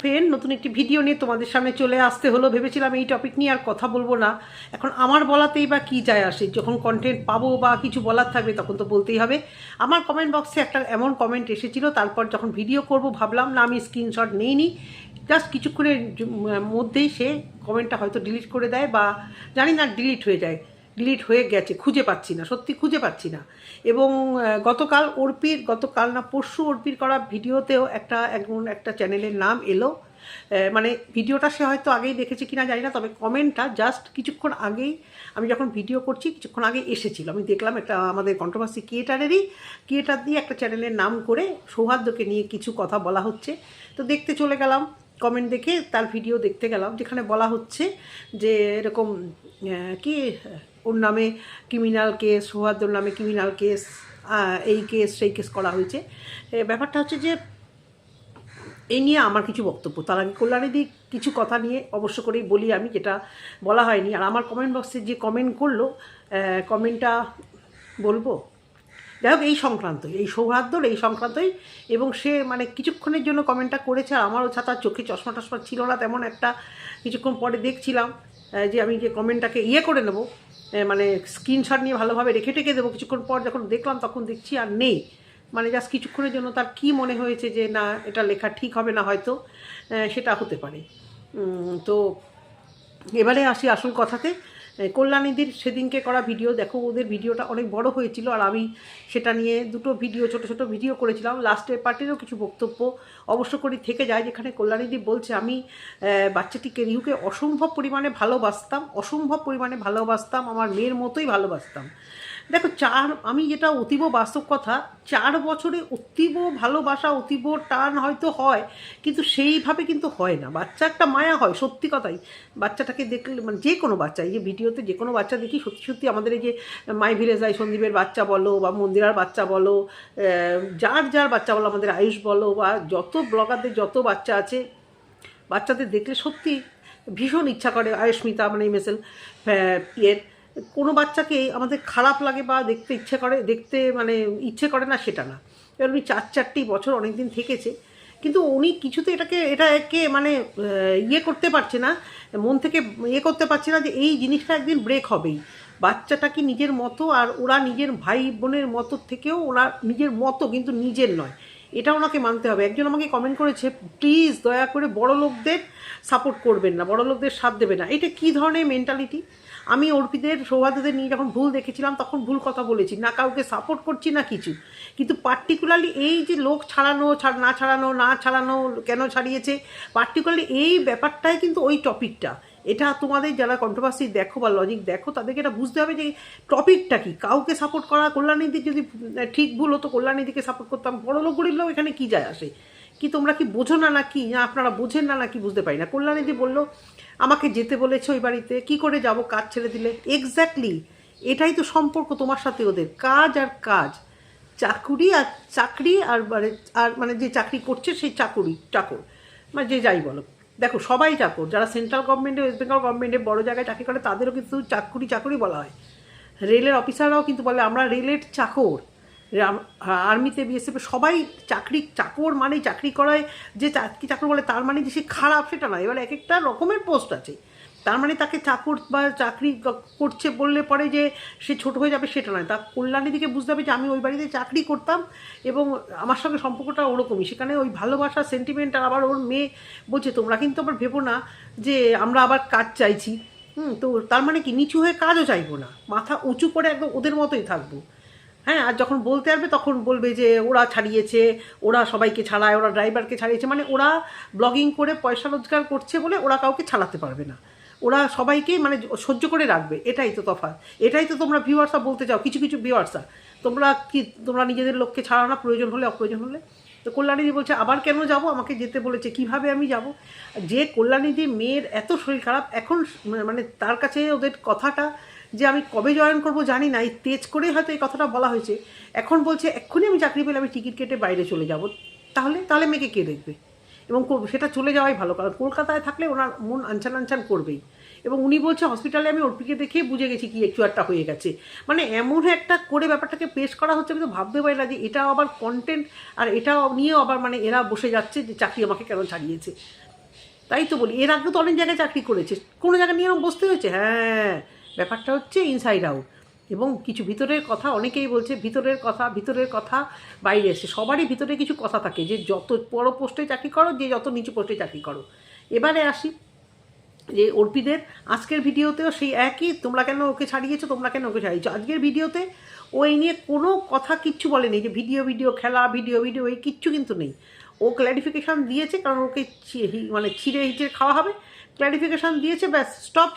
Friend, নতুন একটি video নিয়ে তোমাদের সামনে চলে আসতে হলো। ভেবেছিলাম এই টপিক নিয়ে আর কথা বলবো না। এখন আমার বলাতেই বা কী যায় আসে, যখন কন্টেন্ট পাবো বা কিছু বলার থাকবে তখন তো বলতেই হবে। আমার কমেন্ট বক্সে একটা এমন কমেন্ট এসেছিলো, তারপর যখন ভিডিও করব ভাবলাম না, আমি স্ক্রিনশট নেইনি, জাস্ট কিছুক্ষণের মধ্যেই সে কমেন্টটা হয়তো ডিলিট করে দেয়, বা জানি না ডিলিট হয়ে যায়, ডিলিট হয়ে গেছে, খুঁজে পাচ্ছি না, সত্যি খুঁজে পাচ্ছি না। এবং গতকাল না পরশু অর্পির করা ভিডিওতেও একটা চ্যানেলের নাম এলো। মানে ভিডিওটা সে হয়তো আগেই দেখেছে কিনা জানি না, তবে কমেন্টটা জাস্ট কিছুক্ষণ আগেই, আমি যখন ভিডিও করছি কিছুক্ষণ আগে এসেছিল, আমি দেখলাম একটা আমাদের কন্ট্রোভার্সি ক্রিয়েটার দিয়ে একটা চ্যানেলের নাম করে সৌহার্দ্যকে নিয়ে কিছু কথা বলা হচ্ছে। তো দেখতে চলে গেলাম, কমেন্ট দেখে তার ভিডিও দেখতে গেলাম, যেখানে বলা হচ্ছে যে এরকম কি ওর নামে ক্রিমিনাল কেস, সৌহার্দ্যর নামে ক্রিমিনাল কেস, এই কেস সেই কেস করা হয়েছে। ব্যাপারটা হচ্ছে যে এই নিয়ে আমার কিছু বক্তব্য, তার আগে কল্যাণীদি কিছু কথা নিয়ে অবশ্য করেই বলি আমি, যেটা বলা হয়নি। আর আমার কমেন্ট বক্সে যে কমেন্ট করলো, কমেন্টটা বলবো, যাই হোক, এই সৌহার্দ্যর এই সংক্রান্তই। এবং সে মানে কিছুক্ষণের জন্য কমেন্টটা করেছে, আর আমারও তার চোখে চশমা টশমা ছিল না তেমন একটা। কিছুক্ষণ পরে দেখছিলাম যে আমি যে কমেন্টটাকে করে নেবো, মানে স্ক্রিনশট নিয়ে ভালোভাবে রেখে টেকে দেবো, কিছুক্ষণ পর যখন দেখলাম তখন দেখছি আর নেই। মানে জাস্ট কিছুক্ষণের জন্য তার কি মনে হয়েছে যে না, এটা লেখা ঠিক হবে না, হয়তো সেটা হতে পারে। তো এবারে আসি আসল কথাতে। কল্যাণীদির সেদিনকে করা ভিডিও দেখো, ওদের ভিডিওটা অনেক বড় হয়েছিল, আর আমি সেটা নিয়ে দুটো ভিডিও, ছোট ছোট ভিডিও করেছিলাম। লাস্টের পার্টিরও কিছু বক্তব্য অবশ্য করে থেকে যায়, যেখানে কল্যাণীদি বলছে আমি বাচ্চাটিকে রিহুকে অসম্ভব পরিমাণে ভালোবাসতাম, আমার মেয়ের মতোই ভালোবাসতাম। দেখো, আমি যেটা অতীব বাস্তব কথা, 4 বছরে অতীব ভালোবাসা, অতীব টান হয়তো হয়, কিন্তু সেইভাবে কিন্তু হয় না। বাচ্চা একটা মায়া হয়, সত্যি কথাই। বাচ্চাটাকে দেখলে, মানে যে কোনো বাচ্চা, এই যে ভিডিওতে যে কোনো বাচ্চা দেখি, সত্যি সত্যি আমাদের এই যে মাই ভিলেজাই সন্দীপের বাচ্চা বলো, বা মন্দিরার বাচ্চা বলো, যার বাচ্চা বলো, আমাদের আয়ুষ বলো, বা যত ব্লগারদের যত বাচ্চা আছে, বাচ্চাদের দেখলে সত্যি ভীষণ ইচ্ছা করে। আয়ুষ্মিতা মানে MSL কোনো বাচ্চাকে আমাদের খারাপ লাগে বা ইচ্ছে করে না, সেটা না। এবার উনি 4 বছর অনেক দিন থেকেছে, কিন্তু উনি কিছুতে এটাকে মানে করতে পারছে না, মন থেকে করতে পারছে না যে এই জিনিসটা একদিন ব্রেক হবেই। বাচ্চাটা কি নিজের মতো, আর ওরা নিজের ভাই বোনের মতো থেকেও ওরা নিজের মতো, কিন্তু নিজের নয়, এটা ওনাকে মানতে হবে। একজন আমাকে কমেন্ট করেছে, প্লিজ দয়া করে বড় লোকদের সাপোর্ট করবেন না, বড় লোকদের সাথ দেবে না। এটা কী ধরনের মেন্টালিটি? আমি অর্পিদের সৌহার্দ্যদের নিয়ে যখন ভুল দেখেছিলাম তখন ভুল কথা বলেছি, না কাউকে সাপোর্ট করছি না কিছু, কিন্তু পার্টিকুলারলি এই যে লোক না ছাড়ানো কেন ছাড়িয়েছে, পার্টিকুলারলি এই ব্যাপারটাই কিন্তু ওই টপিকটা। এটা তোমাদের যারা কন্ট্রোভার্সি দেখো বা লজিক দেখো, তাদেরকে এটা বুঝতে হবে যে টপিকটা কি। কাউকে সাপোর্ট করা, কল্যাণীদির যদি ঠিক ভুল হতো কল্যাণীদিকে সাপোর্ট করতাম, বড় লোক গরিব লোক এখানে কী যায় আসে? কি তোমরা কি বোঝো না নাকি, না আপনারা বোঝেন না নাকি, বুঝতে পারি না। কল্যাণীদি বললো আমাকে যেতে বলেছে ওই বাড়িতে, কি করে যাব, কাজ ছেড়ে দিলে। এক্স্যাক্টলি এটাই তো সম্পর্ক তোমার সাথে ওদের, কাজ আর কাজ, চাকরি আর মানে যে চাকরি করছে সেই চাকর, মানে যে যাই বলো। দেখো, সবাই চাকর, যারা সেন্ট্রাল গভর্নমেন্টে, ওয়েস্ট বেঙ্গল গভর্নমেন্টে বড় জায়গায় চাকরি করে তাদেরও কিন্তু চাকরি বলা হয়। রেলের অফিসাররাও কিন্তু বলে আমরা রেলের চাকর। আর্মিতে, BSF সবাই চাকর মানেই চাকরি করায়, যে চাকর বলে তার মানে যে সে খারাপ, সেটা না। এবার এক একটা রকমের পোস্ট আছে, তার মানে তাকে চাকর বা চাকরি করছে বললে পরে যে সে ছোট হয়ে যাবে, সেটা নয়। তার কল্যাণীদিকে বুঝতে হবে যে আমি ওই বাড়িতে চাকরি করতাম এবং আমার সঙ্গে সম্পর্কটা ওরকমই, সেখানে ওই ভালোবাসা, সেন্টিমেন্ট। আর আবার ওর মেয়ে বলছে তোমরা কিন্তু আবার ভেবো না যে আমরা আবার কাজ চাইছি। তো তার মানে কি, নিচু হয়ে কাজও চাইবো না, মাথা উঁচু করে একদম ওদের মতোই থাকবো। হ্যাঁ, আর যখন বলতে আসবে তখন বলবে যে ওরা ছাড়িয়েছে, ওরা সবাইকে ছাড়ায়, ওরা ড্রাইভারকে ছাড়িয়েছে, মানে ওরা ব্লগিং করে পয়সা রোজগার করছে বলে ওরা কাউকে ছাড়াতে পারবে না, ওরা সবাইকেই মানে সহ্য করে রাখবে। এটাই তো তফাৎ, এটাই তো তোমরা ভিউয়ার্সরা বলতে চাও, কিছু ভিউয়ার্সরা। তোমরা নিজেদের লোককে ছাড়াও না, প্রয়োজন হলে, অপ্রয়োজন হলে। তো কল্যাণীদি বলছে আবার কেন যাব, আমাকে যেতে বলেছে, কিভাবে আমি যাব? যে কল্যাণীদি মেয়ের এত শরীর খারাপ এখন, মানে তার কাছে ওদের কথাটা যে আমি কবে জয়েন করব জানি না, এই তেজ করেই হয়তো এই কথাটা বলা হয়েছে। এখন বলছে এক্ষুনি আমি চাকরি পেলে আমি টিকিট কেটে বাইরে চলে যাব। তাহলে মেয়েকে কে দেখবে? এবং সেটা চলে যাওয়াই ভালো, কারণ কলকাতায় থাকলে ওনার মন আনছান করবেই। এবং উনি বলছে হসপিটালে আমি অর্পিকে দেখে বুঝে গেছি কি একটু একটা হয়ে গেছে। মানে এমন একটা করে ব্যাপারটাকে পেশ করা হচ্ছে, আমি তো ভাবতে পারি না যে এটা আবার কন্টেন্ট, আর এটা নিয়েও আবার মানে এরা বসে যাচ্ছে যে চাকরি আমাকে কেন ছাড়িয়েছে। তাই তো বলি, এর আগে তো অনেক জায়গায় চাকরি করেছে, কোনো জায়গায় নিয়ে এরকম বসতে হয়েছে। হ্যাঁ, ব্যাপারটা হচ্ছে ইনসাইড আউট। এবং কিছু ভিতরের কথা, অনেকেই বলছে ভিতরের কথা বাইরে এসে, সবারই ভিতরে কিছু কথা থাকে, যে যত বড় পোস্টে চাকরি করো, যে যত নিচু পোস্টে চাকরি করো। এবারে আসি যে অর্পিদের আজকের ভিডিওতেও সেই একই, তোমরা কেন ওকে ছাড়িয়েছো, তোমরা কেন ওকে ছাড়িয়েছো। আজকের ভিডিওতে ও এই নিয়ে কোনো কথা কিচ্ছু বলেনি, যে ভিডিও খেলা, ভিডিও এই কিচ্ছু কিন্তু নেই। ও ক্ল্যারিফিকেশান দিয়েছে, কারণ ওকে মানে ছিঁড়ে খাওয়া হবে, ক্ল্যারিফিকেশান দিয়েছে, ব্যাস, স্টপ।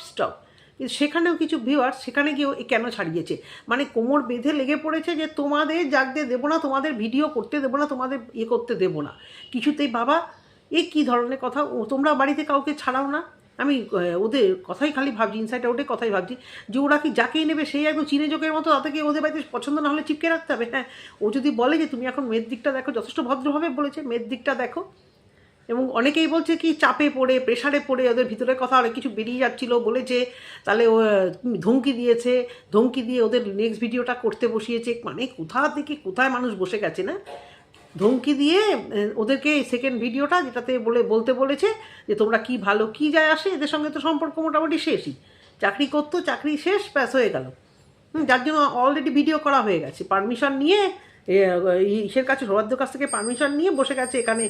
কিন্তু সেখানেও কিছু ভিউয়ার্স সেখানে গিয়ে কেন ছাড়িয়েছে, মানে কোমর বেঁধে লেগে পড়েছে যে তোমাদের জাগতে দেবো না, তোমাদের ভিডিও করতে দেবো না, তোমাদের করতে দেবো না কিছুতেই। বাবা, এ কী ধরনের কথা? তোমরা বাড়িতে কাউকে ছাড়াও না? আমি ওদের কথাই খালি ভাবছি, ইনসাইড আউটের কথাই ভাবছি, যে ওরা কি যাকেই নেবে সেই একদম চিনে যোগের মতো, তাদেরকে ওদের বাড়িতে পছন্দ না হলে চিপকে রাখতে হবে। হ্যাঁ, ও যদি বলে যে তুমি এখন মেয়ের দিকটা দেখো, যথেষ্ট ভদ্রভাবে বলেছে, মেয়ের দিকটা দেখো। এবং অনেকেই বলছে কি চাপে পড়ে, প্রেশারে পড়ে ওদের ভিতরের কথা অনেক কিছু বেরিয়ে যাচ্ছিলো, বলেছে তাহলে ও ধমকি দিয়ে ওদের নেক্সট ভিডিওটা করতে বসিয়েছে। মানে কোথা থেকে কোথায় মানুষ বসে গেছে না, ধমকি দিয়ে ওদেরকে সেকেন্ড ভিডিওটা যেটাতে বলতে বলেছে যে তোমরা কি ভালো, কি যায় আসে, এদের সঙ্গে তো সম্পর্ক মোটামুটি শেষই, চাকরি করতো, চাকরি শেষ, ব্যাস হয়ে গেল। যার জন্য অলরেডি ভিডিও করা হয়ে গেছে, পারমিশন নিয়ে ইসের কাছে, সৌহার্দ্যর কাছ থেকে পারমিশন নিয়ে বসে গেছে এখানে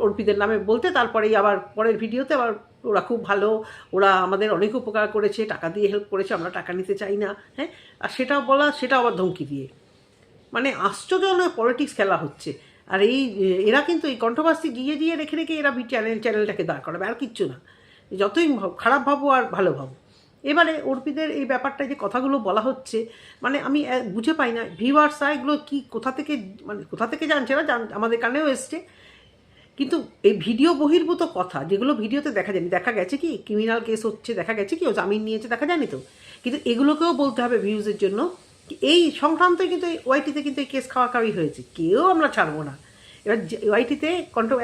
অর্পিতের নামে বলতে। তারপরেই আবার পরের ভিডিওতে আবার ওরা খুব ভালো, ওরা আমাদের অনেক উপকার করেছে, টাকা দিয়ে হেল্প করেছে, আমরা টাকা নিতে চাই না। হ্যাঁ, আর সেটাও বলা, সেটাও আবার ধমকি দিয়ে। মানে আশ্চর্যজনক পলিটিক্স খেলা হচ্ছে। আর এরা কিন্তু এই কন্ট্রোভার্সি গিয়ে রেখে এরা চ্যানেলটাকে দাঁড় করাবে, আর কিচ্ছু না। যতই খারাপ ভাবো আর ভালো ভাবো। এবারে অর্পিদের এই ব্যাপারটা যে কথাগুলো বলা হচ্ছে, মানে আমি বুঝে পাই না ভিউয়ার্সরা এগুলো কি কোথা থেকে জানছে না, আমাদের কানেও এসছে। কিন্তু এই ভিডিও বহির্ভূত কথা যেগুলো ভিডিওতে দেখা যায়নি, দেখা গেছে কি ক্রিমিনাল কেস হচ্ছে, দেখা গেছে কি ও জামিন নিয়েছে, দেখা যায়নি তো। কিন্তু এগুলোকেও বলতে হবে ভিউজের জন্য, এই সংক্রান্ত কিন্তু ওয়াইটিতে কিন্তু এই কেস খাওয়াখাওয়ি হয়েছে, কেউ আমরা ছাড়বো না। এবার ওয়াইটিতে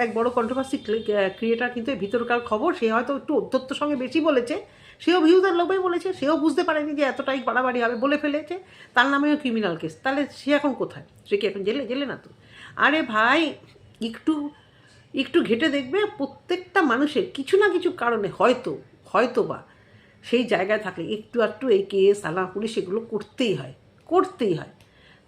এক বড় কন্ট্রোভার্সি ক্রিয়েটার কিন্তু ভিতরকার খবর, সে হয়তো একটু অধ্যত্তর সঙ্গে বেশি বলেছে, সেও ভিউজের লোভেই বলেছে, সেও বুঝতে পারেনি যে এতটাই বাড়াবাড়ি হবে, বলে ফেলেছে, তার নামেও ক্রিমিনাল কেস। তাহলে সে এখন কোথায়? সে কি এখন জেলে না তো? আরে ভাই, একটু ঘেটে দেখবে, প্রত্যেকটা মানুষের কিছু না কিছু কারণে হয়তো বা সেই জায়গায় থাকলে একটু এই কেস, থানা, পুলিশ, এগুলো করতেই হয়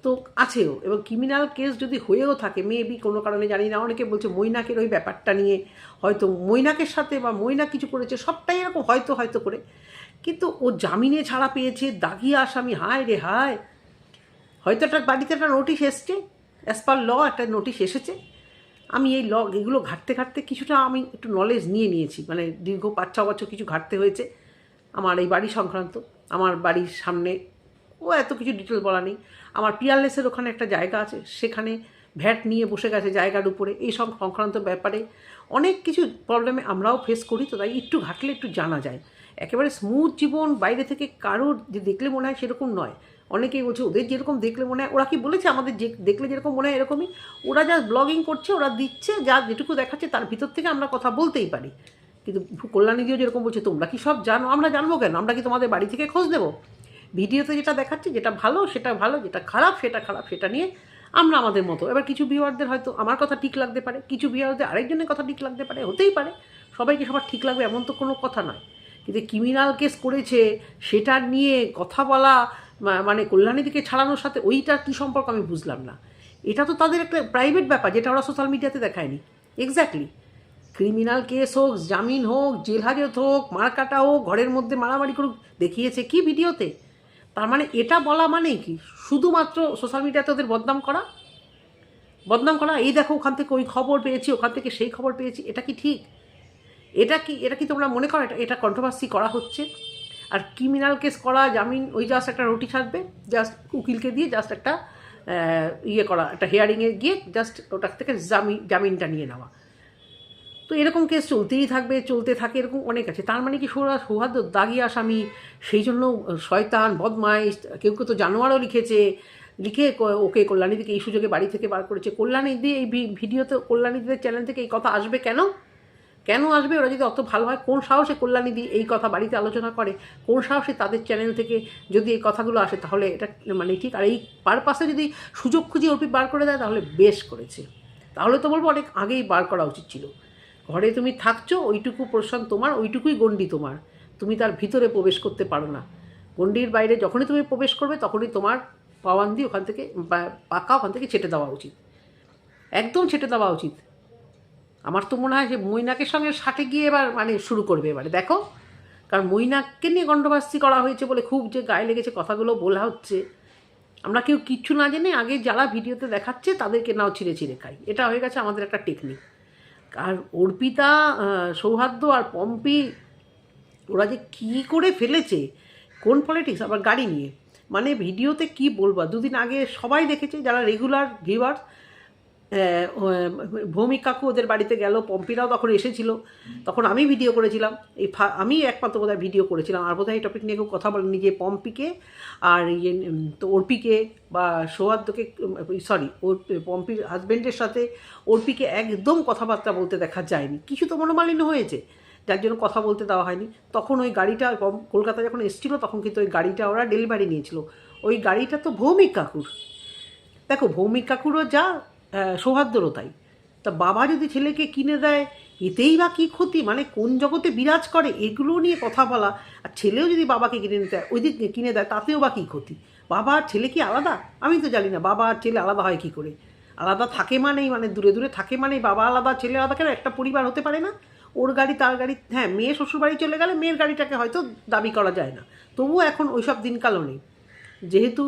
তো আছেও। এবং ক্রিমিনাল কেস যদি হয়েও থাকে, মেবি কোনো কারণে, জানি না, অনেকে বলছে মৈনাকের ওই ব্যাপারটা নিয়ে হয়তো মৈনাকের সাথে বা মৈনাক কিছু করেছে, সবটাই এরকম হয়তো করে। কিন্তু ও জামিনে ছাড়া পেয়েছে, দাগিয়ে আসামি, হায় রে হায়। হয়তো একটা বাড়িতে একটা নোটিশ এসছে, অ্যাজ পার ল একটা নোটিশ এসেছে। আমি এই এগুলো ঘাটতে কিছুটা আমি একটু নলেজ নিয়েছি, মানে দীর্ঘ 5-6 বছর কিছু ঘাটতে হয়েছে আমার এই বাড়ি সংক্রান্ত। আমার বাড়ির সামনে এত কিছু ডিটেল বলা নেই, আমার পিয়ারলেসের ওখানে একটা জায়গা আছে, সেখানে ভ্যাট নিয়ে বসে গেছে জায়গার উপরে, এই সব সংক্রান্ত ব্যাপারে অনেক কিছু প্রবলেমে আমরাও ফেস করি। তো তাই একটু ঘাটলে একটু জানা যায়। একেবারে স্মুথ জীবন বাইরে থেকে কারোর যে দেখলে মনে হয় সেরকম নয়। অনেকেই বলছে ওদের যেরকম দেখলে মনে হয়, ওরা কি বলেছে আমাদের যে দেখলে যেরকম মনে হয় এরকমই, ওরা যা ব্লগিং করছে, ওরা দিচ্ছে, যা যেটুকু দেখাচ্ছে তার ভিতর থেকে আমরা কথা বলতেই পারি। কিন্তু কল্যাণীদিও যেরকম বলছে তোমরা কি সব জানো, আমরা জানবো কেন? আমরা কি তোমাদের বাড়ি থেকে খোঁজ দেবো? ভিডিওতে যেটা দেখাচ্ছে, যেটা ভালো সেটা ভালো, যেটা খারাপ সেটা নিয়ে আমরা আমাদের মতো। এবার কিছু ভিউয়ারদের হয়তো আমার কথা ঠিক লাগতে পারে, কিছু ভিউয়ারদের আরেকজনের কথা ঠিক লাগতে পারে, হতেই পারে। সবাইকে সবার ঠিক লাগবে এমন তো কোনো কথা নয়। কিন্তু ক্রিমিনাল কেস করেছে সেটা নিয়ে কথা বলা, মানে কল্যাণীদিকে ছাড়ানোর সাথে ওইটার কী সম্পর্ক আমি বুঝলাম না। এটা তো তাদের একটা প্রাইভেট ব্যাপার, যেটা ওরা সোশ্যাল মিডিয়াতে দেখায়নি। এক্স্যাক্টলি, ক্রিমিনাল কেস হোক, জামিন হোক, জেল হাজত হোক, মারকাটা হোক, ঘরের মধ্যে মারামারি করুক, দেখিয়েছে কি ভিডিওতে? তার মানে এটা বলা মানে কি শুধুমাত্র সোশ্যাল মিডিয়াতে ওদের বদনাম করা, এই দেখো ওখান থেকে ওই খবর পেয়েছি, ওখান থেকে সেই খবর পেয়েছি, এটা কি ঠিক? এটা কি তোমরা মনে করো এটা কন্ট্রোভার্সি করা হচ্ছে? আর ক্রিমিনাল কেস করা, জামিন, ওই জাস্ট একটা নোটিশ আসবে, জাস্ট উকিলকে দিয়ে জাস্ট একটা করা, একটা হিয়ারিংয়ে গিয়ে জাস্ট ওটার থেকে জামিনটা নিয়ে নেওয়া। তো এরকম কেস চলতে থাকে, এরকম অনেক আছে। তার মানে কি সৌহার্দ্য দাগি আসামি, সেই জন্য শয়তান, বদমাইশ, কেউ তো জানোয়ারও লিখে ওকে কল্যাণীদিকে এই সুযোগে বাড়ি থেকে বার করেছে। কল্যাণীদি এই ভিডিওতে, কল্যাণীদিদের চ্যানেল থেকে এই কথা আসবে কেন? কেন আসবে ওরা যদি অত ভালো হয়? কোন সাহসে কল্যাণীদি এই কথা বাড়িতে আলোচনা করে? কোন সাহসে তাদের চ্যানেল থেকে যদি এই কথাগুলো আসে? তাহলে এটা মানে ঠিক। আর এই পারপাসে যদি সুযোগ খুঁজে অর্পি বার করে দেয় তাহলে বেশ করেছে। তাহলে তো বলবো অনেক আগেই বার করা উচিত ছিল। ঘরে তুমি থাকছো, ওইটুকু প্রশ্ন তোমার, ওইটুকুই গণ্ডি তোমার, তুমি তার ভিতরে প্রবেশ করতে পারো না। গণ্ডির বাইরে যখনই তুমি প্রবেশ করবে তখনই তোমার পাওয়ান্দি ওখান থেকে পাকা ওখান থেকে ছেটে দেওয়া উচিত, একদম ছেটে দেওয়া উচিত। আমার তো মনে হয় যে মৈনাকের সঙ্গে সাথে গিয়ে এবার মানে শুরু করবে এবারে, দেখো। কারণ মৈনাককে নিয়ে কন্ট্রোভার্সি করা হয়েছে বলে খুব যে গায়ে লেগেছে কথাগুলো বলা হচ্ছে। আমরা কেউ কিচ্ছু না জেনে আগে যারা ভিডিওতে দেখাচ্ছে তাদেরকে নাও ছিঁড়ে ছিঁড়ে খাই, এটা হয়ে গেছে আমাদের একটা টেকনিক। আর অর্পিতা, সৌহার্দ্য আর পম্পি ওরা যে কী করে ফেলেছে, কোন পলিটিক্স, আবার গাড়ি নিয়ে, মানে ভিডিওতে কি বলবো। দুদিন আগে সবাই দেখেছে যারা রেগুলার ভিউয়ার, ভৌমিক কাকু ওদের বাড়িতে গেল, পম্পিরাও তখন এসেছিল, তখন আমি ভিডিও করেছিলাম, আমি একমাত্র বোধহয় ভিডিও করেছিলাম, আর বোধহয় এই টপিক নিয়ে কেউ কথা বলেনি যে পম্পিকে আর ইয়ে তো অর্পিকে বা সৌহার্দ্যকে, সরি ওর পম্পির হাজব্যান্ডের সাথে অর্পিকে একদম কথাবার্তা বলতে দেখা যায়নি। কিছু তো মনোমালিন্য হয়েছে যার জন্য কথা বলতে দেওয়া হয়নি। তখন ওই গাড়িটা কলকাতা যখন এসেছিলো তখন কিন্তু ওই গাড়িটা ওরা ডেলিভারি নিয়েছিল, ওই গাড়িটা তো ভৌমিক কাকুর। দেখো ভৌমিক কাকুরও যা, সৌহার্দ্যরও তাই। তা বাবা যদি ছেলেকে কিনে দেয় এতেই বা কী ক্ষতি? মানে কোন জগতে বিরাজ করে এগুলো নিয়ে কথা বলা। আর ছেলেও যদি বাবাকে কিনে নিতে ওই দিক কিনে দেয় তাতেও বা কী ক্ষতি? বাবা আর ছেলে কি আলাদা? আমি তো জানি না বাবা আর ছেলে আলাদা হয় কী করে। আলাদা থাকে মানেই মানে দূরে দূরে থাকে মানেই বাবা আলাদা ছেলে আলাদা, কেন একটা পরিবার হতে পারে না? ওর গাড়ি তার গাড়ি, হ্যাঁ মেয়ে শ্বশুরবাড়ি চলে গেলে মেয়ের গাড়িটাকে হয়তো দাবি করা যায় না, তবুও এখন ওইসব দিনকালও নেই। যেহেতু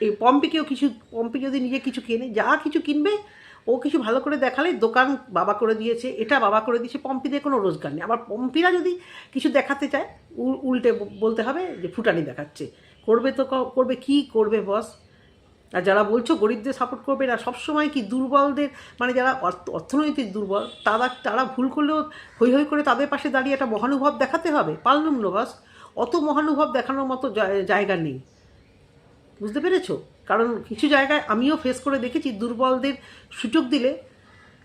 এই পম্পি যদি নিজে কিছু কেনে, যা কিছু কিনবে ও কিছু ভালো করে দেখালে দোকান বাবা করে দিয়েছে, এটা বাবা করে দিয়েছে, পম্পিদের কোনো রোজগার নেই। আবার পম্পিরা যদি কিছু দেখাতে চায় উল্টে বলতে হবে যে ফুটানি দেখাচ্ছে। করবে তো করবে, কি করবে বস? আর যারা বলছো গরিবদের সাপোর্ট করবে না, সবসময় কি দুর্বলদের, মানে যারা অর্থনৈতিক দুর্বল তারা ভুল করলেও হৈ হৈ করে তাদের পাশে দাঁড়িয়ে একটা মহানুভব দেখাতে হবে? পারলুম না বস, অত মহানুভব দেখানোর মতো জায়গা নেই, বুঝতে পেরেছো? কারণ কিছু জায়গায় আমিও ফেস করে দেখেছি, দুর্বলদের সুযোগ দিলে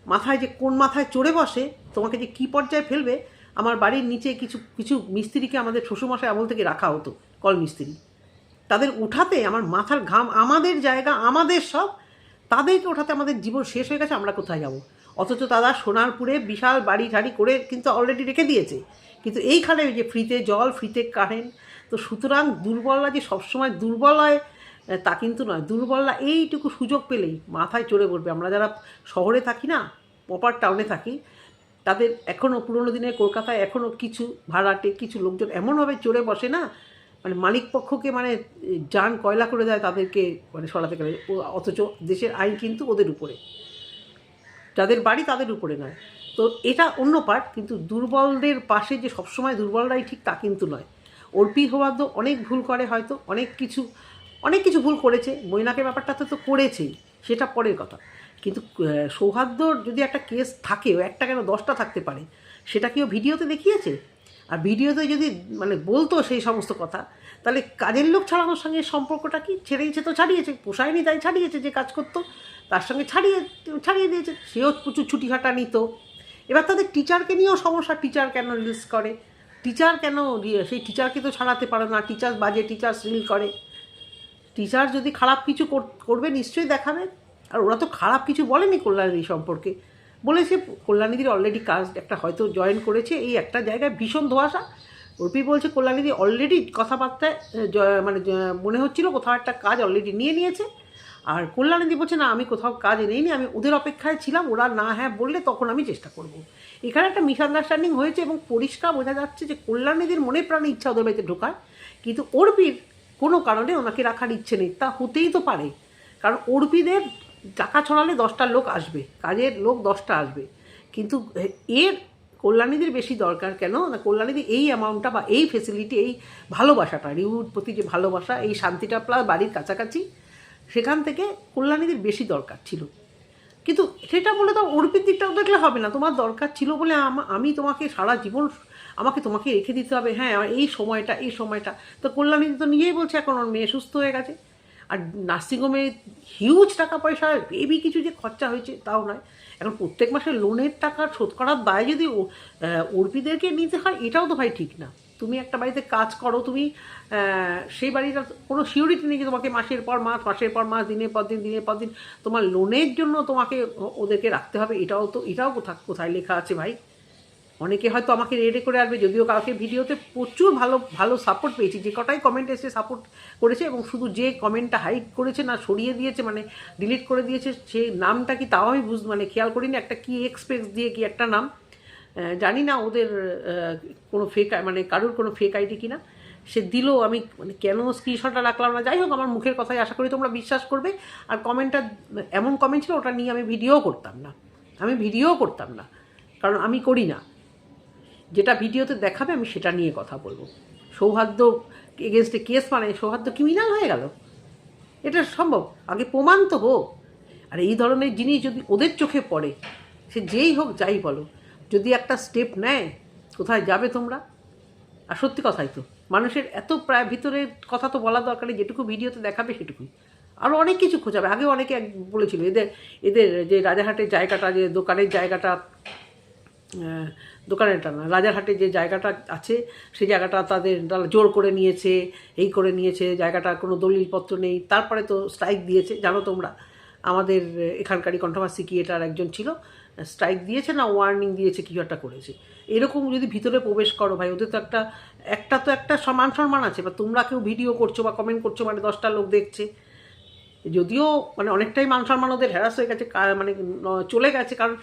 মাথায় যে কোন মাথায় চড়ে বসে তোমাকে যে কী পর্যায়ে ফেলবে। আমার বাড়ির নিচে কিছু কিছু মিস্ত্রিকে আমাদের শ্বশুরমশাই আমল থেকে রাখা হতো, কল মিস্ত্রি, তাদের উঠাতে আমার মাথার ঘাম, আমাদের জায়গা আমাদের সব, তাদেরকে ওঠাতে আমাদের জীবন শেষ হয়ে গেছে, আমরা কোথায় যাব? অথচ তারা সোনারপুরে বিশাল বাড়ি ঝাড়ি করে কিন্তু অলরেডি রেখে দিয়েছে, কিন্তু এইখানে যে ফ্রিতে জল, ফ্রিতে কারেন্ট। তো সুতরাং দুর্বলরা যে সবসময় দুর্বল হয় তা কিন্তু নয়, দুর্বলরা এইটুকু সুযোগ পেলেই মাথায় চড়ে পড়বে। আমরা যারা শহরে থাকি না, প্রপার টাউনে থাকি, তাদের এখনও পুরোনো দিনের কলকাতায় এখনও কিছু ভাড়াটে কিছু লোকজন এমনভাবে চড়ে বসে না, মানে মালিক পক্ষকে মানে যান কয়লা করে দেয় তাদেরকে মানে সরাতে গেলে, অথচ দেশের আইন কিন্তু ওদের উপরে, যাদের বাড়ি তাদের উপরে নয়। তো এটা অন্য পার্ট, কিন্তু দুর্বলদের পাশে যে সবসময় দুর্বলরাই ঠিক তা কিন্তু নয়। অর্পি হওয়ার্দ অনেক ভুল করে, হয়তো অনেক কিছু ভুল করেছে, মৈনাকের ব্যাপারটাতে তো করেছেই, সেটা পরের কথা। কিন্তু সৌহার্দ্যর যদি একটা কেস থাকে, ও একটা কেন 10টা থাকতে পারে, সেটা কি ও ভিডিওতে দেখিয়েছে? আর ভিডিওতে যদি মানে বলতো সেই সমস্ত কথা, তাহলে কাজের লোক ছাড়ানোর সঙ্গে সম্পর্কটা কি? ছেড়েইছে তো ছাড়িয়েছে, পোষায়নি তাই ছাড়িয়েছে, যে কাজ করতো তার সঙ্গে ছাড়িয়ে দিয়েছে, সেও প্রচুর ছুটি হাঁটা নিত। এবার তাদের টিচারকে নিয়েও সমস্যা, টিচার কেন রিলস করে, টিচার কেন, সেই টিচারকে তো ছাড়াতে পারে না, টিচার বাজে, টিচার রিল করে। টিচার যদি খারাপ কিছু করবে নিশ্চয়ই দেখাবে। আর ওরা তো খারাপ কিছু বলেনি কল্যাণীদি সম্পর্কে, বলেছে কল্যাণীদির অলরেডি কাজ একটা হয়তো জয়েন করেছে এই একটা জায়গায়, ভীষণ ধোঁয়াশা। অর্পি বলছে কল্যাণীদি অলরেডি কথাবার্তায় মানে মনে হচ্ছিল কোথাও একটা কাজ অলরেডি নিয়েছে। আর কল্যাণীদি বলছে না আমি কোথাও কাজ নেইনি, আমি ওদের অপেক্ষায় ছিলাম, ওরা না হ্যাঁ বললে তখন আমি চেষ্টা করব। এখানে একটা মিসআন্ডারস্ট্যান্ডিং হয়েছে এবং পরিষ্কার বোঝা যাচ্ছে যে কল্যাণীদির মনে প্রাণে ইচ্ছা ওদের বাড়িতে ঢোকার, কিন্তু অর্পির কোনো কারণে ওনাকে রাখার ইচ্ছে নেই। তা হতেই তো পারে, কারণ অর্পিদের টাকা ছড়ালে 10টা লোক আসবে, কাজের লোক 10টা আসবে, কিন্তু এর কল্যাণীদের বেশি দরকার কেন না? কল্যাণীদের এই অ্যামাউন্টটা বা এই ফেসিলিটি, এই ভালোবাসাটা, রিউর প্রতি যে ভালোবাসা, এই শান্তিটা প্লাস বাড়ির কাছাকাছি, সেখান থেকে কল্যাণীদের বেশি দরকার ছিল। কিন্তু সেটা বলে তো অর্পির দিকটাও দেখলে হবে না, তোমার দরকার ছিল বলে আমি তোমাকে সারা জীবন তোমাকে রেখে দিতে হবে, হ্যাঁ এই সময়টা। তো কল্যাণী তো নিজেই বলছে এখন ওর মেয়ে সুস্থ হয়ে গেছে, আর নার্সিংহোমে হিউজ টাকা পয়সা হেভি কিছু যে খরচা হয়েছে তাও নয়। এখন প্রত্যেক মাসে লোনের টাকা শোধ করার দায় যদি অর্পিদেরকে নিতে হয়, এটাও তো ভাই ঠিক না। তুমি একটা বাড়িতে কাজ করো, তুমি সেই বাড়িটার কোনো সিওরিটি নেই যে তোমাকে মাসের পর মাস দিনের পর দিন তোমার লোনের জন্য তোমাকে ওদেরকে রাখতে হবে। এটাও কোথায় লেখা আছে ভাই? অনেকে হয়তো আমাকে রেডে করে আসবে, যদিও কালকে ভিডিওতে প্রচুর ভালো ভালো সাপোর্ট পেয়েছি, যে কটাই কমেন্ট এসে সাপোর্ট করেছে, এবং শুধু যে কমেন্টটা হাইড করেছে না সরিয়ে দিয়েছে, মানে ডিলিট করে দিয়েছে, সে নামটা কি তাও আমি খেয়াল করিনি। একটা কি এক্সপ্রেস দিয়ে কি একটা নাম, জানি না ওদের কোনো ফেক, মানে কারোর কোনো ফেক আইডি কিনা, সে দিল। আমি মানে কেন স্ক্রিনশটটা রাখলাম না, যাই হোক, আমার মুখের কথাই আশা করি তোমরা বিশ্বাস করবে। আর কমেন্টটা এমন কমেন্ট ছিল, ওটা নিয়ে আমি ভিডিও করতাম না, কারণ আমি করি না। যেটা ভিডিওতে দেখাবে আমি সেটা নিয়ে কথা বলবো। সৌহার্দ্য এগেনস্টে কেস মানে সৌহার্দ্য ক্রিমিনাল হয়ে গেল? এটা সম্ভব? আগে প্রমাণ তো হোক। আর এই ধরনের জিনিস যদি ওদের চোখে পড়ে, সে যেই হোক যাই বলো, যদি একটা স্টেপ নেয়, কোথায় যাবে তোমরা? আর সত্যি কথাই তো, মানুষের এত প্রায় ভিতরের কথা তো বলা দরকার নেই, যেটুকু ভিডিওতে দেখাবে সেটুকুই। আরও অনেক কিছু খোঁজাবে। আগে অনেকে বলেছিল এদের যে রাজারহাটের জায়গাটা, যে দোকানের জায়গাটা, দোকানেরটা না, রাজারহাটে যে জায়গাটা আছে সেই জায়গাটা তাদের জোর করে নিয়েছে, এই করে নিয়েছে, জায়গাটার কোনো দলিলপত্র নেই, তারপরে তো স্ট্রাইক দিয়েছে। জানো তোমরা, আমাদের এখানকারই কন্ট্রোভার্সি ক্রিয়েটার একজন ছিল, স্ট্রাইক দিয়েছে না ওয়ার্নিং দিয়েছে, কিছু একটা করেছে। এরকম যদি ভিতরে প্রবেশ করো ভাই, ওদের তো একটা সম্মান আছে। বা তোমরা কেউ ভিডিও করছো বা কমেন্ট করছো, মানে 10টা লোক দেখছে, যদিও মানে অনেকটাই মান সম্মান ওদের হ্যারাস হয়ে গেছে, মানে চলে গেছে, কারণ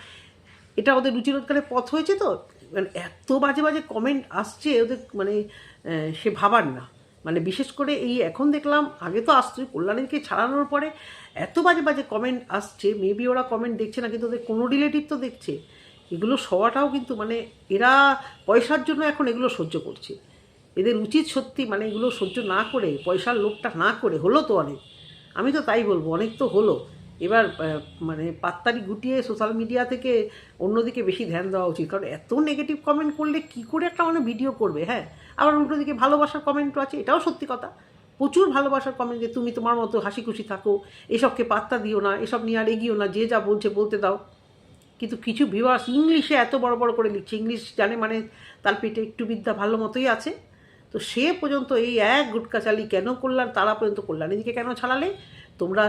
এটা ওদের রুচি রোজগারের পথ হয়েছে। তো মানে এত বাজে বাজে কমেন্ট আসছে ওদের, মানে সে ভাবার না। মানে বিশেষ করে এই এখন দেখলাম, আগে তো আসছে কল্যাণীকে ছাড়ানোর পরে এত বাজে বাজে কমেন্ট আসছে। মেবি ওরা কমেন্ট দেখছে না, কিন্তু ওদের কোনো রিলেটিভ তো দেখছে। এগুলো সবাটাও কিন্তু মানে এরা পয়সার জন্য এখন এগুলো সহ্য করছে। এদের উচিত সত্যি মানে এগুলো সহ্য না করে, পয়সার লোভটা না করে, হলো তো অনেক, আমি তো তাই বলবো, অনেক তো হলো। এবার মানে পাত্তারি গুটিয়ে সোশ্যাল মিডিয়া থেকে অন্যদিকে বেশি ধ্যান দেওয়া উচিত। কারণ এত নেগেটিভ কমেন্ট করলে কী করে একটা মানে ভিডিও করবে? হ্যাঁ, আবার উল্টো দিকে ভালোবাসার কমেন্টও আছে, এটাও সত্যি কথা। প্রচুর ভালোবাসার কমেন্ট, যে তুমি তোমার মতো হাসি খুশি থাকো, এসবকে পাত্তা দিও না, এসব নিয়ে আর এগিয়েও না, যে যা বলছে বলতে দাও। কিন্তু কিছু ভিউয়ার্স ইংলিশে এত বড় বড় করে লিখছে, ইংলিশ জানে মানে তার পেটে একটু বিদ্যা ভালো মতোই আছে। তো সে পর্যন্ত এই এক গুটকা চালি কেন করলাম, তারা পর্যন্ত কল্যাণীর দিকে কেন ছাড়ালে? তোমরা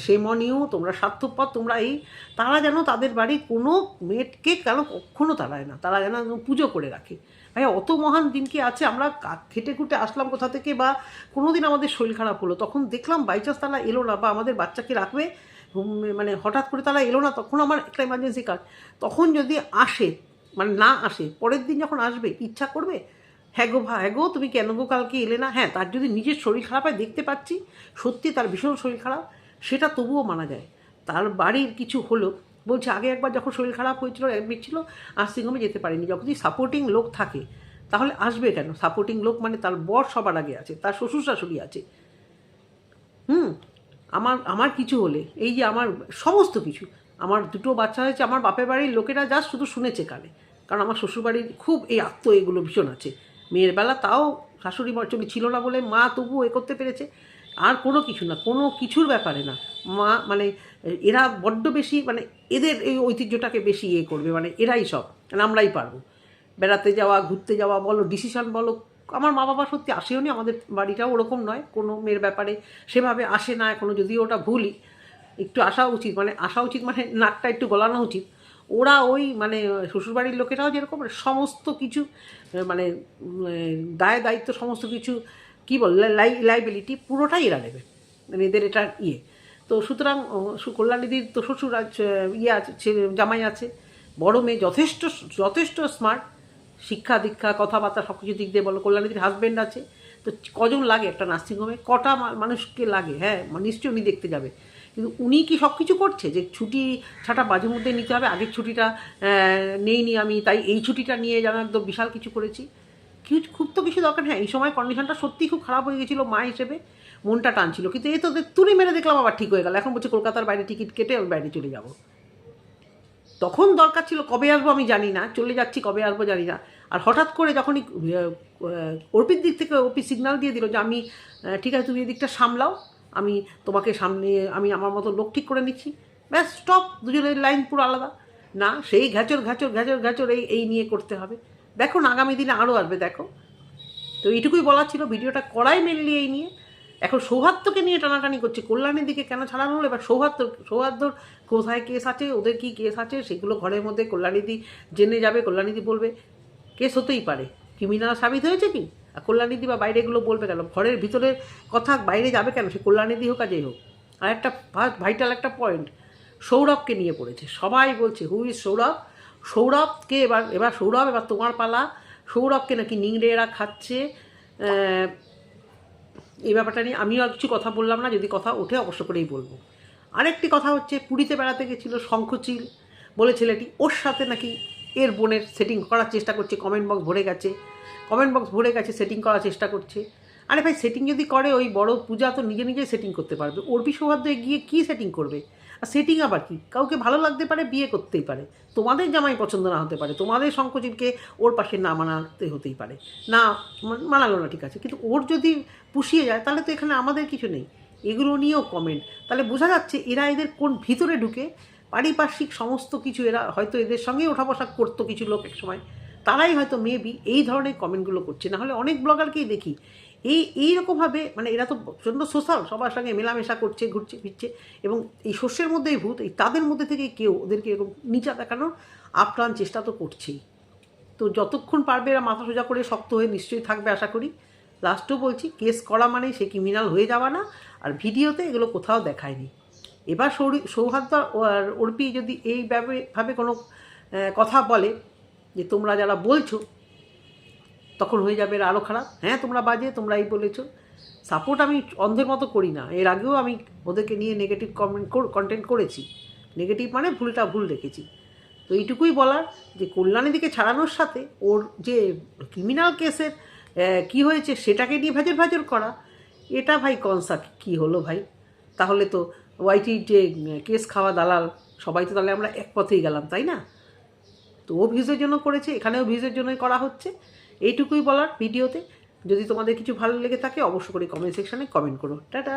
সেমনীয়, তোমরা স্বার্থপর, তোমরা এই, তারা যেন তাদের বাড়ির কোনো মেয়েকে কেন কখনো তাড়ায় না, তারা যেন পুজো করে রাখে। ভাই অত মহান দিন কি আছে? আমরা খেটে খুঁটে আসলাম কোথা থেকে, বা কোনো দিন আমাদের শরীর খারাপ হলো, তখন দেখলাম বাইচান্স তারা এলো না, বা আমাদের বাচ্চাকে রাখবে, মানে হঠাৎ করে তারা এলো না, তখন আমার একটা এমার্জেন্সি কাজ, তখন যদি আসে, মানে না আসে, পরের দিন যখন আসবে ইচ্ছা করবে, হ্যাঁ গো তুমি কেন গো কালকে এলে না? হ্যাঁ, তার যদি নিজের শরীর খারাপ হয়, দেখতে পাচ্ছি সত্যি তার ভীষণ শরীর খারাপ, সেটা তবুও মানা যায়। তার বাড়ির কিছু হলো, বলছে আগে একবার যখন শরীর খারাপ হয়েছিল, অ্যাডমিট ছিল, নার্সিংহোমে যেতে পারেনি। যখন সাপোর্টিং লোক থাকে তাহলে আসবে কেন? সাপোর্টিং লোক মানে তার বর সবার আগে আছে, তার শ্বশুর শাশুড়ি আছে। আমার কিছু হলে, এই যে আমার সমস্ত কিছু, আমার 2টো বাচ্চা হয়েছে, আমার বাপের বাড়ির লোকেরা জাস্ট শুধু শুনেছে কানে, কারণ আমার শ্বশুরবাড়ির খুব এই এগুলো ভীষণ আছে। মেয়ের বেলা তাও শাশুড়ি মর্চলি ছিল না বলে মা তবুও করতে পেরেছে। আর কোনো কিছু না, কোনো কিছুর ব্যাপারে না। মা মানে এরা বড্ড বেশি, মানে এদের এই ঐতিহ্যটাকে বেশি করবে, মানে এরাই সব, মানে আমরাই পারবো। বেড়াতে যাওয়া, ঘুরতে যাওয়া বলো, ডিসিশন বলো, আমার মা বাবা সত্যি আসেও নি, আমাদের বাড়িটাও ওরকম নয়, কোনো মেয়ের ব্যাপারে সেভাবে আসে না এখনও, যদিও ওটা ভুলই। একটু আসা উচিত মানে নাকটা একটু গলানো উচিত। ওরা ওই মানে শ্বশুরবাড়ির লোকেরাও যেরকম সমস্ত কিছু, মানে দায় দায়িত্ব সমস্ত কিছু কী বল, লাইবিলিটি পুরোটাই এরা নেবে, মানে এদের এটা তো সুতরাং কল্যাণীদির তো শ্বশুর আছে, আছে, জামাই আছে, বড় মেয়ে যথেষ্ট যথেষ্ট স্মার্ট, শিক্ষা দীক্ষা কথাবার্তা সব কিছু দিক দিয়ে বলো। কল্যাণীদির হাজব্যান্ড আছে। তো কজন লাগে একটা নার্সিংহোমে, কটা মানুষকে লাগে? হ্যাঁ, নিশ্চয়ই উনি দেখতে যাবে, কিন্তু উনি কি সব কিছু করছে? যে ছুটি ছাটা মাঝে মধ্যে নিতে হবে, আগের ছুটিটা নেইনি আমি, তাই এই ছুটিটা নিয়ে যেন একদম বিশাল কিছু করেছি। খুব তো কিছু দরকার। হ্যাঁ, এই সময় কন্ডিশনটা সত্যিই খুব খারাপ হয়ে গেছিলো, মা হিসেবে মনটা টানছিল, কিন্তু এই তো তুলি মেরে দেখলাম আবার ঠিক হয়ে গেল। এখন বলছে কলকাতার বাইরে টিকিট কেটে আমি বাইরে চলে যাব। তখন দরকার ছিল, কবে আসবো আমি জানি না, চলে যাচ্ছি কবে আসবো জানি না। আর হঠাৎ করে যখনই অর্পির দিক থেকে অর্পি সিগন্যাল দিয়ে দিল যে আমি ঠিক আছে, তুমি এদিকটা সামলাও, আমি তোমাকে সামনে আমি আমার মতো লোক ঠিক করে নিচ্ছি, ব্যাস স্টপ, দুজনের লাইন পুরো আলাদা। না, সেই ঘ্যাচর ঘ্যাচর ঘ্যাচর ঘ্যাচর এই নিয়ে করতে হবে। দেখো না, আগামী দিনে আরও আসবে, দেখো। তো এইটুকুই বলার ছিল, ভিডিওটা করাই মেনলি এই নিয়ে। এখন সৌহার্দ্যকে নিয়ে টানাটানি করছে, কল্যাণীর দিকে কেন ছাড়ানো হলো, এবার সৌহার্দ্যর কোথায় কেস আছে, ওদের কি কেস আছে, সেগুলো ঘরের মধ্যে কল্যাণীদি জেনে যাবে, কল্যাণীদি বলবে। কেস হতেই পারে, ক্রিমিনাল সাবিত হয়েছে কি, আর কল্যাণীদি বা বাইরে এগুলো বলবে কেন, ঘরের ভিতরের কথা বাইরে যাবে কেন, সে কল্যাণীদি হোক আর যেই হোক। আর একটা ভাইটাল একটা পয়েন্ট, সৌরভকে নিয়ে পড়েছে, সবাই বলছে হু ইজ সৌরভ, সৌরভকে এবার সৌরভ, এবার তোমার পালা। সৌরভকে নাকি নিংড়ে এরা খাচ্ছে। এই ব্যাপারটা নিয়ে আমিও আর কিছু কথা বললাম না, যদি কথা ওঠে অবশ্য করেই বলবো। আরেকটি কথা হচ্ছে, পুরীতে বেড়াতে গেছিলো শঙ্খচিল বলে ছেলেটি, ওর সাথে নাকি এর বোনের সেটিং করার চেষ্টা করছে, কমেন্ট বক্স ভরে গেছে, সেটিং করার চেষ্টা করছে। আরে ভাই, সেটিং যদি করে, ওই বড় পূজা তো নিজে নিজেই সেটিং করতে পারবে, অর্পি সৌহার্দ্য গিয়ে কী সেটিং করবে? আর সেটিং আবার কি, কাউকে ভালো লাগতে পারে, বিয়ে করতেই পারে, তোমাদের জামাই পছন্দ না হতে পারে, তোমাদের শঙ্খচিলকে ওর পাশে না মানাতে হতেই পারে, না মানালো না, ঠিক আছে, কিন্তু ওর যদি পুষিয়ে যায় তাহলে তো এখানে আমাদের কিছু নেই। এগুলো নিয়েও কমেন্ট, তাহলে বোঝা যাচ্ছে এরা এদের কোন ভিতরে ঢুকে পারিপার্শ্বিক সমস্ত কিছু, এরা হয়তো এদের সঙ্গে ওঠা বসা করতো কিছু লোক এক সময়, তারাই হয়তো মেবি এই ধরনের কমেন্টগুলো করছে। না হলে অনেক ব্লগারকেই দেখি এইরকমভাবে, মানে এরা তো প্রচণ্ড সোশ্যাল, সবার সঙ্গে মেলামেশা করছে, ঘুরছে ফিরছে, এবং এই শস্যের মধ্যেই ভূত, এই তাদের মধ্যে থেকে কেউ ওদেরকে এরকম নিচা দেখানোর আপ্রাণ চেষ্টা তো করছেই। তো যতক্ষণ পারবে এরা মাথা সোজা করে শক্ত হয়ে নিশ্চয়ই থাকবে আশা করি। লাস্টেও বলছি, কেস করা মানে সে ক্রিমিনাল হয়ে যাওয়া না, আর ভিডিওতে এগুলো কোথাও দেখায়নি। এবার সৌহার্দ্য আর অর্পি যদি এইভাবে কোনো কথা বলে যে তোমরা যারা বলছো, তখন হয়ে যাবে আরও খারাপ। হ্যাঁ, তোমরা বাজে, তোমরা এই বলেছো। সাপোর্ট আমি অন্ধের মতো করি না, এর আগেও আমি ওদেরকে নিয়ে নেগেটিভ কন্টেন্ট করেছি, নেগেটিভ মানে ভুলটা ভুল রেখেছি। তো এইটুকুই বলার যে কল্যাণী দিকে ছাড়ানোর সাথে ওর যে ক্রিমিনাল কেসের কি হয়েছে সেটাকে নিয়ে ভাজর করা, এটা ভাই কনসা কী হলো ভাই? তাহলে তো ওয়াইটির যে কেস খাওয়া দালাল সবাই তো তাহলে আমরা এক পথেই গেলাম, তাই না? তো ও ভিউজের জন্য করেছে, এখানেও ভিউজের জন্যই করা হচ্ছে। এইটুকুই বলার ভিডিওতে। যদি তোমাদের কিছু ভালো লেগে থাকে অবশ্য করে কমেন্ট সেকশানে কমেন্ট করো। টাটা।